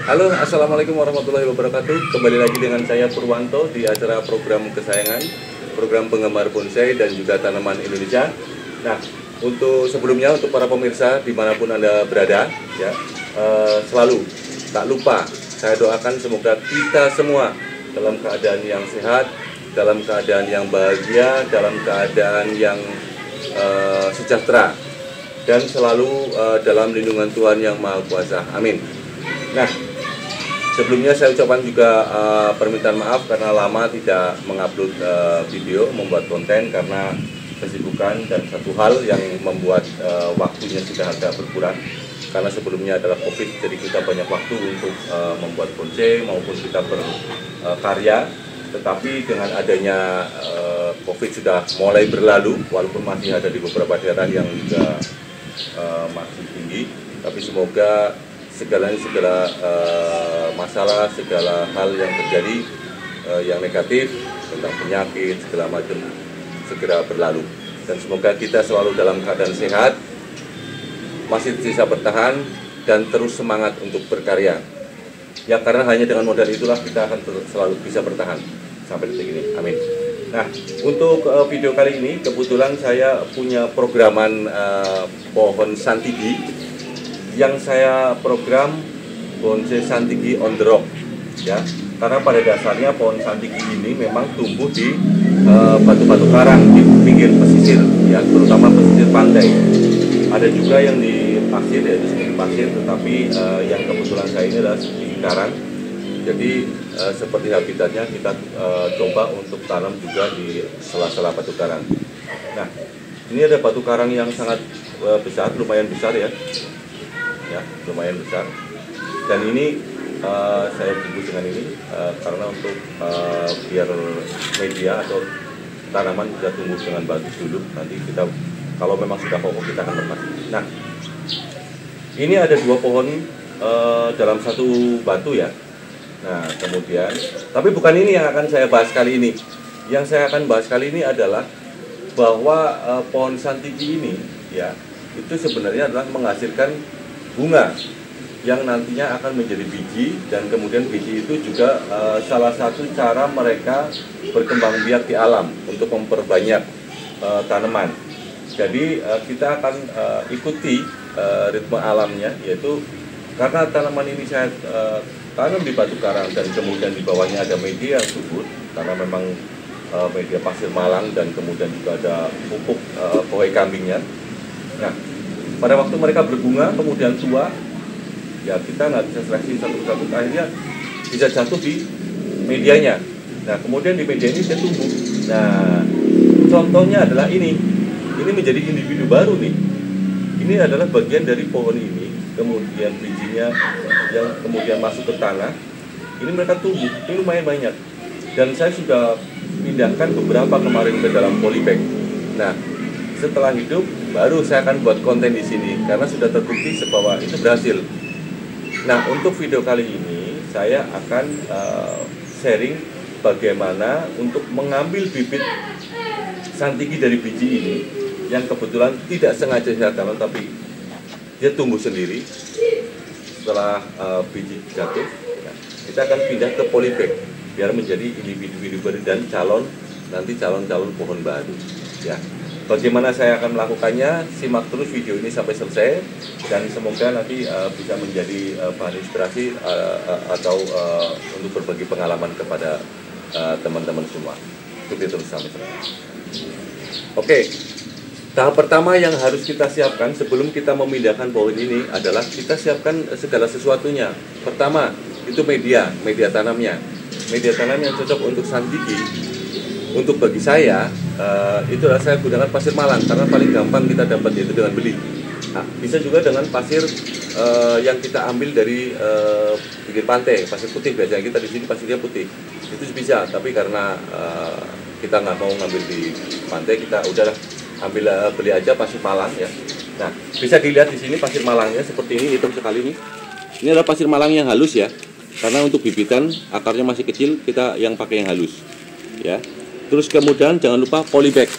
Halo, assalamualaikum warahmatullahi wabarakatuh. Kembali lagi dengan saya Purwanto di acara program kesayangan, program penggemar bonsai dan juga tanaman Indonesia. Nah, untuk sebelumnya untuk para pemirsa dimanapun Anda berada, ya selalu tak lupa saya doakan semoga kita semua dalam keadaan yang sehat, dalam keadaan yang bahagia, dalam keadaan yang sejahtera dan selalu dalam lindungan Tuhan Yang Maha Kuasa. Amin. Nah, sebelumnya saya ucapkan juga permintaan maaf karena lama tidak mengupload video, membuat konten karena kesibukan dan satu hal yang membuat waktunya sudah agak berkurang. Karena sebelumnya adalah COVID, jadi kita banyak waktu untuk membuat bonsai maupun kita berkarya. Tetapi dengan adanya COVID sudah mulai berlalu, walaupun masih ada di beberapa daerah yang juga masih tinggi, tapi semoga segala masalah, segala hal yang terjadi yang negatif tentang penyakit segala macam segera berlalu, dan semoga kita selalu dalam keadaan sehat, masih bisa bertahan dan terus semangat untuk berkarya. Ya, karena hanya dengan modal itulah kita akan selalu bisa bertahan sampai detik ini. Amin. Nah, untuk video kali ini kebetulan saya punya programan pohon santigi yang saya program bonsai santigi on the rock, ya. Karena pada dasarnya pohon santigi ini memang tumbuh di batu-batu karang di pinggir pesisir, ya, terutama pesisir pantai. Ada juga yang di pasir, yaitu segi pasir, tetapi yang kebetulan saya ini adalah segi karang. Jadi seperti habitatnya kita coba untuk tanam juga di sela-sela batu karang. Nah, ini ada batu karang yang sangat besar, lumayan besar ya, lumayan besar. Dan ini saya bungkus dengan ini karena untuk biar media atau tanaman bisa tumbuh dengan bagus dulu. Nanti kita kalau memang sudah kokoh kita akan lepas. Nah, ini ada dua pohon dalam satu batu ya. Nah, kemudian, tapi bukan ini yang akan saya bahas kali ini. Yang saya akan bahas kali ini adalah bahwa pohon santigi ini, ya, itu sebenarnya adalah menghasilkan bunga yang nantinya akan menjadi biji, dan kemudian biji itu juga salah satu cara mereka berkembang biak di alam untuk memperbanyak tanaman. Jadi kita akan ikuti ritme alamnya, yaitu karena tanaman ini saya tanam di batu karang dan kemudian di bawahnya ada media yang subur karena memang media pasir malang, dan kemudian juga ada pupuk pohon kambingnya. Nah, pada waktu mereka berbunga kemudian tua, ya kita nggak bisa seleksi satu-satu, akhirnya bisa jatuh di medianya. Nah, kemudian di media ini dia tumbuh. Nah, contohnya adalah ini menjadi individu baru nih. Ini adalah bagian dari pohon ini, kemudian bijinya yang kemudian masuk ke tanah. Ini mereka tumbuh, ini lumayan banyak. Dan saya sudah pindahkan beberapa kemarin ke dalam polybag. Nah, setelah hidup baru saya akan buat konten di sini karena sudah terbukti bahwa itu berhasil. Nah, untuk video kali ini saya akan sharing bagaimana untuk mengambil bibit santigi dari biji ini yang kebetulan tidak sengaja saya tanam, tapi dia tumbuh sendiri setelah biji jatuh. Nah, kita akan pindah ke polybag biar menjadi individu baru dan calon pohon baru, ya. Bagaimana saya akan melakukannya, simak terus video ini sampai selesai, dan semoga nanti bisa menjadi bahan inspirasi atau untuk berbagi pengalaman kepada teman-teman semua. Ikuti terus sampai selesai. Oke, tahap pertama yang harus kita siapkan sebelum kita memindahkan pohon ini adalah kita siapkan segala sesuatunya. Pertama, itu media tanamnya. Media tanam yang cocok untuk santigi, untuk bagi saya, itu adalah saya gunakan pasir malang karena paling gampang kita dapat yaitu dengan beli. Nah, bisa juga dengan pasir yang kita ambil dari pinggir pantai, pasir putih biasanya kita di sini pasirnya putih. Itu bisa, tapi karena kita nggak mau ngambil di pantai, kita udahlah ambil beli aja pasir malang ya. Nah, bisa dilihat di sini pasir malangnya seperti ini, hitam sekali nih. Ini adalah pasir malang yang halus ya. Karena untuk bibitan akarnya masih kecil, kita yang pakai yang halus ya. Terus kemudian jangan lupa polybag.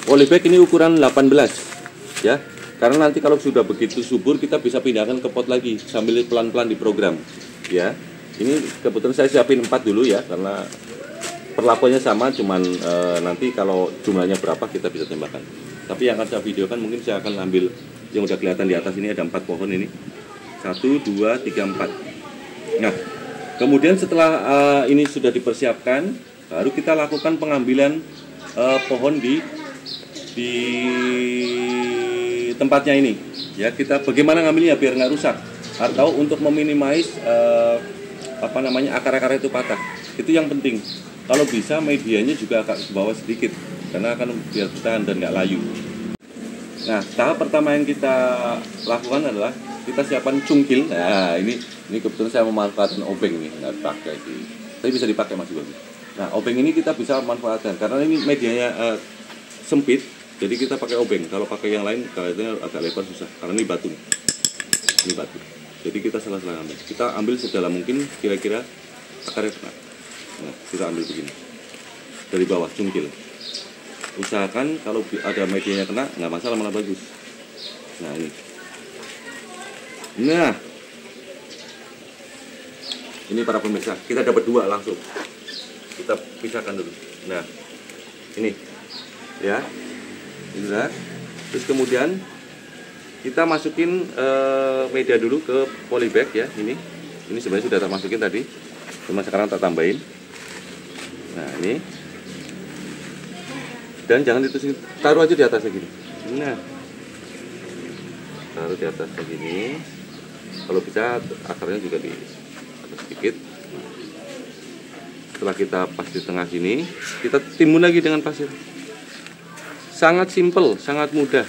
Polybag ini ukuran 18 ya. Karena nanti kalau sudah begitu subur kita bisa pindahkan ke pot lagi sambil pelan-pelan diprogram. ya. Ini kebetulan saya siapin 4 dulu ya, karena perlakuannya sama, cuman nanti kalau jumlahnya berapa kita bisa tambahkan. Tapi yang akan saya videokan mungkin saya akan ambil yang udah kelihatan di atas ini, ada 4 pohon ini. 1, 2, 3, 4. Nah, kemudian setelah ini sudah dipersiapkan, baru kita lakukan pengambilan pohon di tempatnya ini. Ya, kita bagaimana ngambilnya biar nggak rusak, atau untuk meminimais akar-akar itu patah. Itu yang penting. Kalau bisa medianya juga agak ke bawah sedikit, karena akan biar bertahan dan nggak layu. Nah, tahap pertama yang kita lakukan adalah kita siapkan cungkil. Nah, ini kebetulan saya memanfaatkan obeng nih, nggak pakai di, tapi bisa dipakai masih bagus. Nah, obeng ini kita bisa manfaatkan karena ini medianya sempit, jadi kita pakai obeng. Kalau pakai yang lain kayaknya agak lebar susah, karena ini batu. Ini batu. Jadi kita salah-salah ambil. Kita ambil sedalam mungkin kira-kira akarnya kena. Nah, kita ambil begini dari bawah cungkil. Usahakan kalau ada medianya kena, nggak masalah, malah bagus. Nah, ini. Nah, ini para pemirsa, kita dapat 2 langsung. Kita pisahkan dulu. Nah, ini, ya, inilah. Terus kemudian kita masukin media dulu ke polybag ya. Ini sebenarnya sudah tak masukin tadi, cuma sekarang tak tambahin. Nah, ini. Dan jangan ditusin, taruh aja di atasnya gini. Nah, taruh di atasnya gini. Kalau bisa akarnya juga di atas sedikit. Setelah kita pas di tengah sini, kita timbun lagi dengan pasir. Sangat simple, sangat mudah.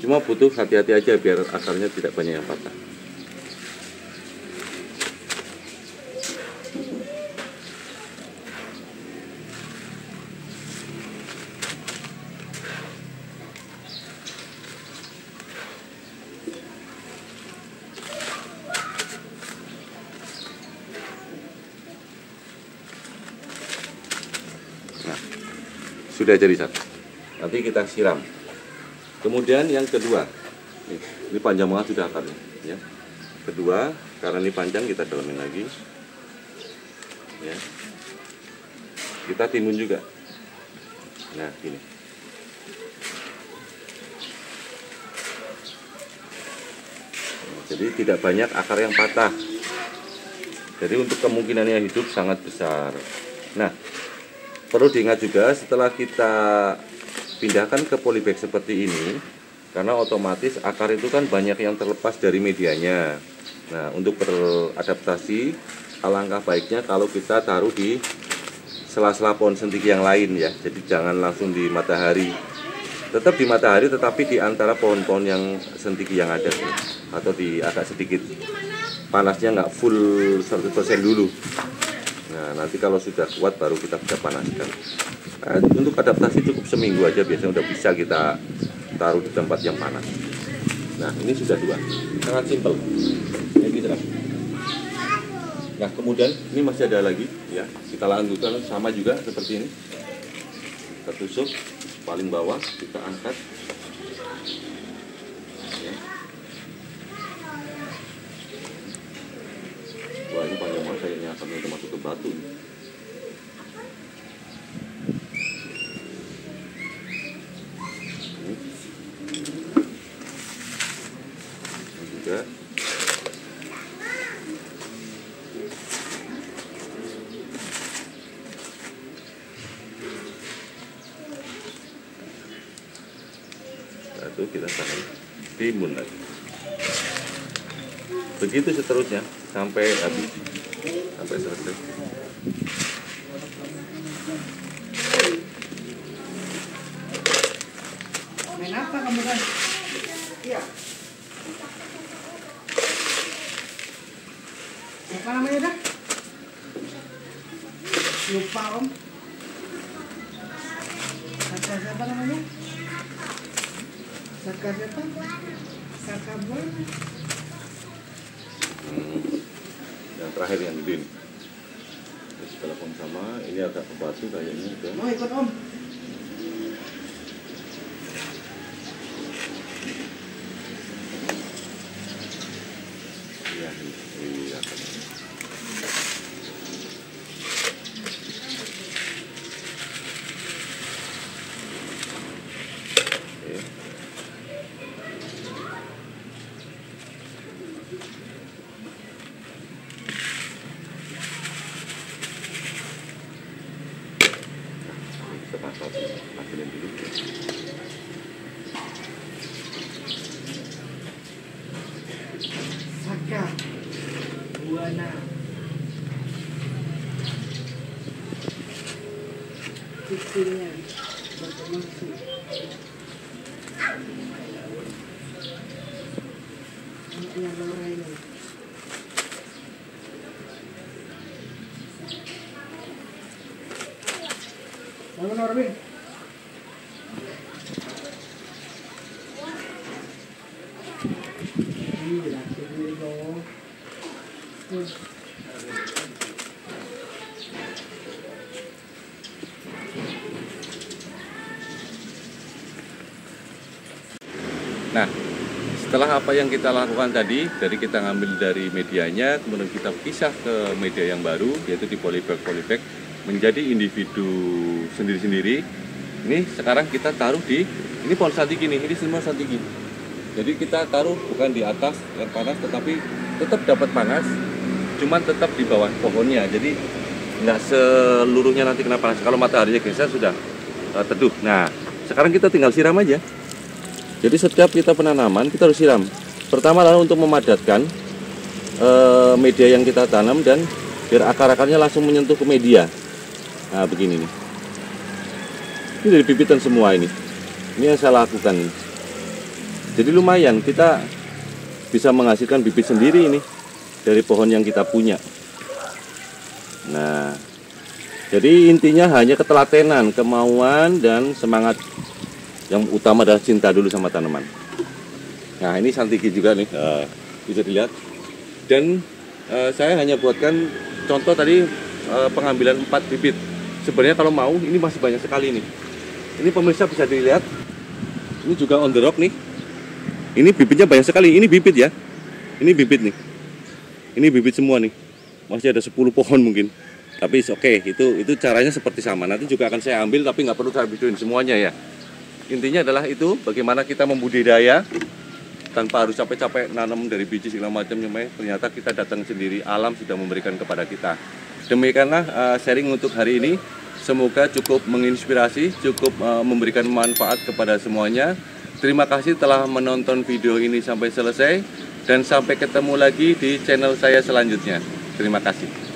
Cuma butuh hati-hati aja biar akarnya tidak banyak yang patah. Nah, sudah jadi satu. Nanti kita siram. Kemudian yang kedua, ini panjang banget sudah akarnya. Ya. Kedua, karena ini panjang kita dalamin lagi. Ya. Kita timbun juga. Nah, gini. Jadi tidak banyak akar yang patah. Jadi untuk kemungkinannya hidup sangat besar. Nah, perlu diingat juga setelah kita pindahkan ke polybag seperti ini, karena otomatis akar itu kan banyak yang terlepas dari medianya. Nah, untuk beradaptasi, alangkah baiknya kalau kita taruh di sela-sela pohon sentiki yang lain ya. Jadi jangan langsung di matahari. Tetap di matahari, tetapi di antara pohon-pohon yang sentiki yang ada, atau di agak sedikit panasnya nggak full 100% dulu. Nah, nanti kalau sudah kuat baru kita bisa panaskan. Nah, untuk adaptasi cukup seminggu aja, biasanya udah bisa kita taruh di tempat yang panas. Nah, ini sudah 2, sangat simpel. Ini gitu. Nah, kemudian ini masih ada lagi ya, kita lanjutkan sama juga seperti ini. Kita tusuk paling bawah, kita angkat ya. Wah, ini panjang banget, kayaknya akan masuk ke batu. Ini juga. Lalu kita timbun lagi. Begitu seterusnya sampai habis, sampai selesai. Main apa kamu kan? Iya. Siapa namanya dah? Lupa om. Saka siapa namanya? Saka siapa? Saka Boy. Yang terakhir yang gede nih. Terus telepon sama, ini agak ke batu kayaknya udah. Mau ikut om? Iya, iya. Sabana. Kecilnya berfungsi. Anaknya Laura ini. Bangun Ormin. Iya, sendiri dong. Nah, setelah apa yang kita lakukan tadi, dari kita ngambil dari medianya, kemudian kita pisah ke media yang baru, yaitu di polybag menjadi individu sendiri-sendiri. Ini sekarang kita taruh di, ini pohon santiki nih, ini semua santiki. Jadi kita taruh bukan di atas yang panas, tetapi tetap dapat panas, cuman tetap di bawah pohonnya. Jadi nggak seluruhnya nanti kena panas. Kalau mataharinya geser sudah teduh. Nah, sekarang kita tinggal siram aja. Jadi setiap kita penanaman kita harus siram. Pertama adalah untuk memadatkan media yang kita tanam dan biar akar-akarnya langsung menyentuh ke media. Nah begini nih. Ini dari bibitan semua ini. Ini yang saya lakukan. Jadi lumayan kita bisa menghasilkan bibit sendiri ini dari pohon yang kita punya. Nah, jadi intinya hanya ketelatenan, kemauan dan semangat. Yang utama adalah cinta dulu sama tanaman. Nah ini santiki juga nih, bisa dilihat. Dan saya hanya buatkan contoh tadi pengambilan 4 bibit. Sebenarnya kalau mau ini masih banyak sekali nih. Ini pemirsa bisa dilihat. Ini juga on the rock nih. Ini bibitnya banyak sekali. Ini bibit ya. Ini bibit nih. Ini bibit semua nih. Masih ada 10 pohon mungkin. Tapi oke, itu caranya seperti sama. Nanti juga akan saya ambil tapi nggak perlu saya videoin semuanya ya. Intinya adalah itu, bagaimana kita membudidaya tanpa harus capek-capek nanam dari biji segala macam. Ternyata kita datang sendiri, alam sudah memberikan kepada kita. Demikianlah sharing untuk hari ini. Semoga cukup menginspirasi, cukup memberikan manfaat kepada semuanya. Terima kasih telah menonton video ini sampai selesai. Dan sampai ketemu lagi di channel saya selanjutnya. Terima kasih.